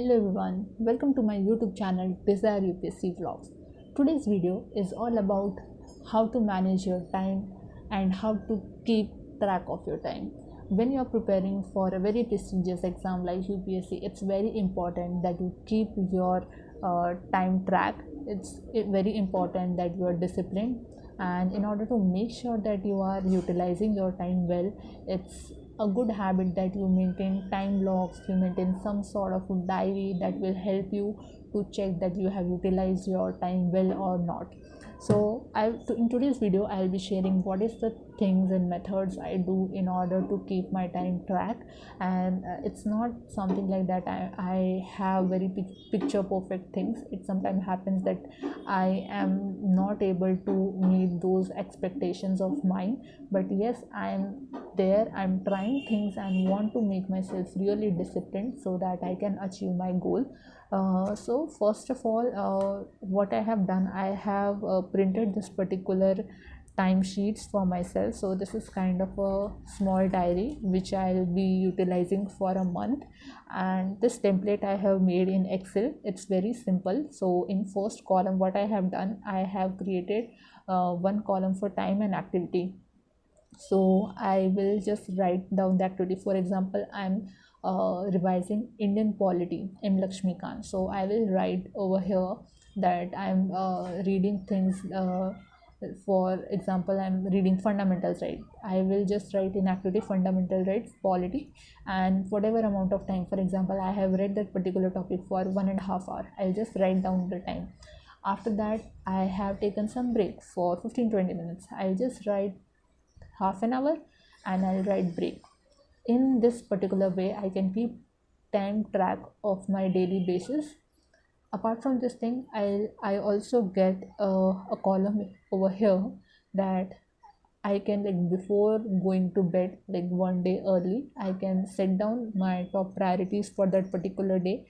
Hello everyone, welcome to my YouTube channel Desire UPSC Vlogs. Today's video is all about how to manage your time and how to keep track of your time. When you are preparing for a very prestigious exam like UPSC, it's very important that you keep your time track. It's very important that you are disciplined, and in order to make sure that you are utilizing your time well, it's a good habit that you maintain time logs, you maintain some sort of a diary that will help you to check that you have utilized your time well or not. So in today's video I'll be sharing what is the things and methods I do in order to keep my time track. And it's not something like that I have very picture perfect things. It sometimes happens that I am not able to meet those expectations of mine, but yes, I'm I'm trying things and want to make myself really disciplined so that I can achieve my goal. So first of all, what I have done, I have printed this particular time sheets for myself. So this is kind of a small diary which I'll be utilizing for a month, and this template I have made in Excel. It's very simple. So in first column, what I have done, I have created one column for time and activity. So I will just write down the activity. For example, I'm revising Indian polity in Lakshmikant. So I will write over here that I'm reading things. For example, I'm reading fundamentals, right? I will just write in activity fundamental rights polity, and whatever amount of time. For example, I have read that particular topic for 1.5 hours. I'll just write down the time. After that, I have taken some break for 15-20 minutes. I'll just write half an hour and I'll write break. In this particular way, I can keep time track of my daily basis. Apart from this thing, I also get a column over here that I can, like, before going to bed, like one day early, I can set down my top priorities for that particular day,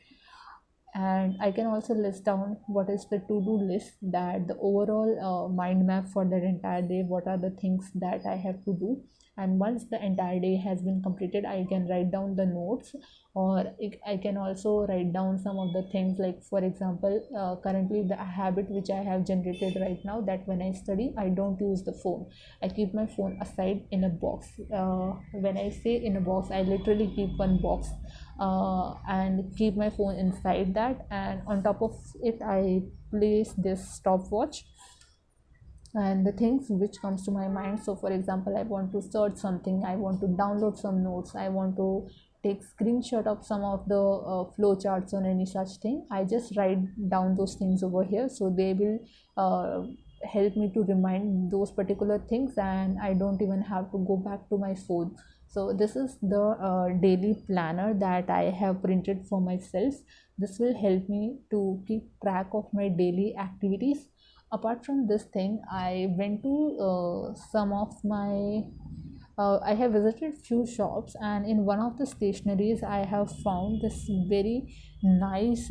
and I can also list down what is the to-do list, that the overall mind map for that entire day, what are the things that I have to do. And once the entire day has been completed, I can write down the notes, or I can also write down some of the things, like for example, currently the habit which I have generated right now, that when I study I don't use the phone. I keep my phone aside in a box. When I say in a box, I literally keep one box and keep my phone inside that, and on top of it I place this stopwatch and the things which comes to my mind. So for example, I want to search something, I want to download some notes, I want to take screenshot of some of the flow charts on any such thing, I just write down those things over here. So they will help me to remind those particular things, and I don't even have to go back to my phone. So this is the daily planner that I have printed for myself. This will help me to keep track of my daily activities. Apart from this thing, I went to some of my I have visited few shops, and in one of the stationaries I have found this very nice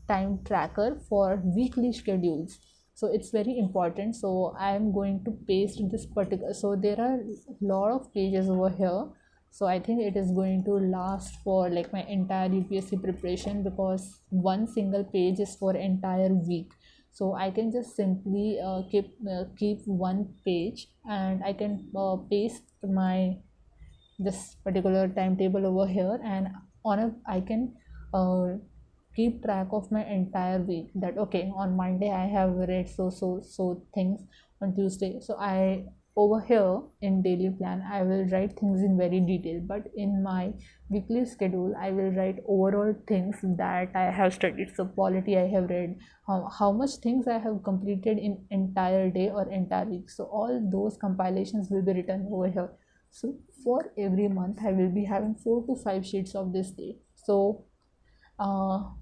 time tracker for weekly schedules. So it's very important. So I am going to paste this particular, so there are a lot of pages over here. So I think it is going to last for like my entire UPSC preparation, because one single page is for entire week. So I can just simply keep one page, and I can paste my this particular timetable over here, and on a I can keep track of my entire week, that okay, on Monday I have read so things, on Tuesday. So I, over here in daily plan, I will write things in very detail, but in my weekly schedule I will write overall things that I have studied. So polity I have read, how much things I have completed in entire day or entire week. So all those compilations will be written over here. So for every month I will be having 4 to 5 sheets of this day. So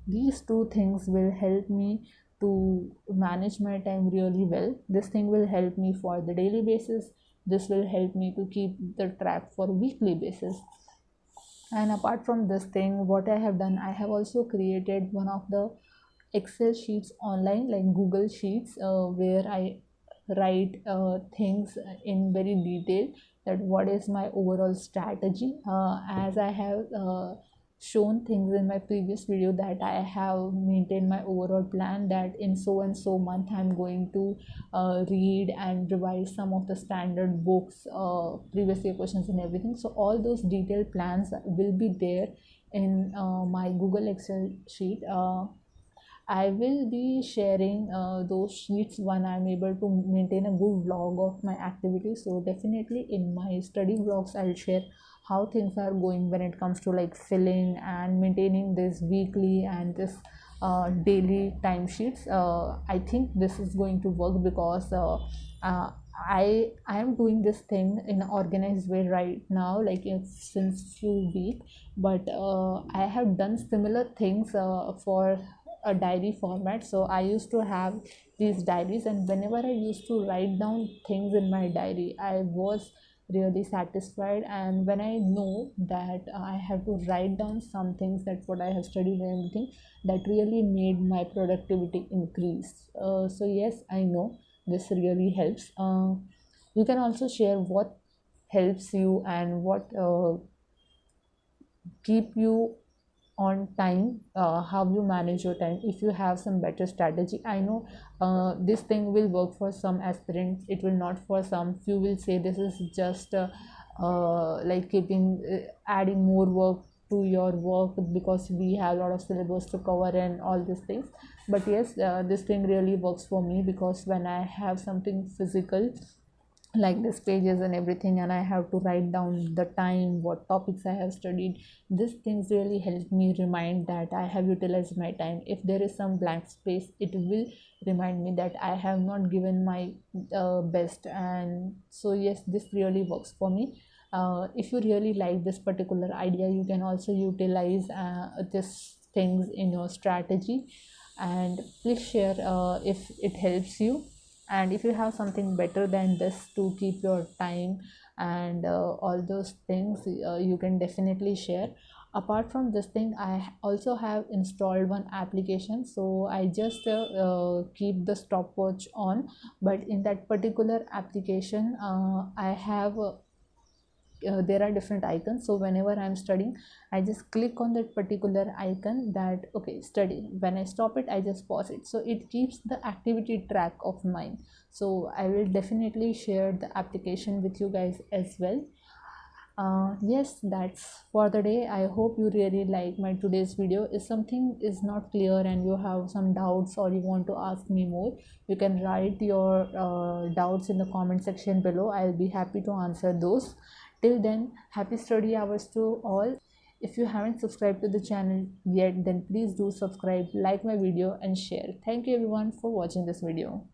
these two things will help me to manage my time really well. This thing will help me for the daily basis, this will help me to keep the track for weekly basis. And apart from this thing, what I have done, I have also created one of the Excel sheets online, like Google Sheets, where I write things in very detail, that what is my overall strategy. As I have shown things in my previous video that I have maintained my overall plan that in so and so month I'm going to read and revise some of the standard books, previous year questions and everything. So all those detailed plans will be there in my Google Excel sheet. I will be sharing those sheets when I'm able to maintain a good vlog of my activities. So definitely in my study vlogs I'll share how things are going when it comes to like filling and maintaining this weekly and this daily timesheets. I think this is going to work because I am doing this thing in an organized way right now, like since few weeks. But I have done similar things for a diary format. So I used to have these diaries, and whenever I used to write down things in my diary, I was really satisfied. And when I know that I have to write down some things that what I have studied and everything, that really made my productivity increase. So yes, I know this really helps. You can also share what helps you and what keep you on time, how you manage your time. If you have some better strategy, I know this thing will work for some aspirants, it will not for some. Few will say this is just like keeping adding more work to your work because we have a lot of syllabus to cover and all these things. But yes, this thing really works for me because when I have something physical like this pages and everything, and I have to write down the time, what topics I have studied, these things really help me remind that I have utilized my time. If there is some blank space, it will remind me that I have not given my best. And so yes, this really works for me. If you really like this particular idea, you can also utilize this things in your strategy, and please share if it helps you. And if you have something better than this to keep your time and all those things, you can definitely share. Apart from this thing, I also have installed one application, so I just keep the stopwatch on. But in that particular application, I have there are different icons. So whenever I'm studying, I just click on that particular icon, that okay, study. When I stop it, I just pause it, so it keeps the activity track of mine. So I will definitely share the application with you guys as well. Yes, that's for the day. I hope you really like my today's video. If something is not clear and you have some doubts or you want to ask me more, you can write your doubts in the comment section below. I'll be happy to answer those. Till then, happy study hours to all. If you haven't subscribed to the channel yet, then please do subscribe, like my video and share. Thank you everyone for watching this video.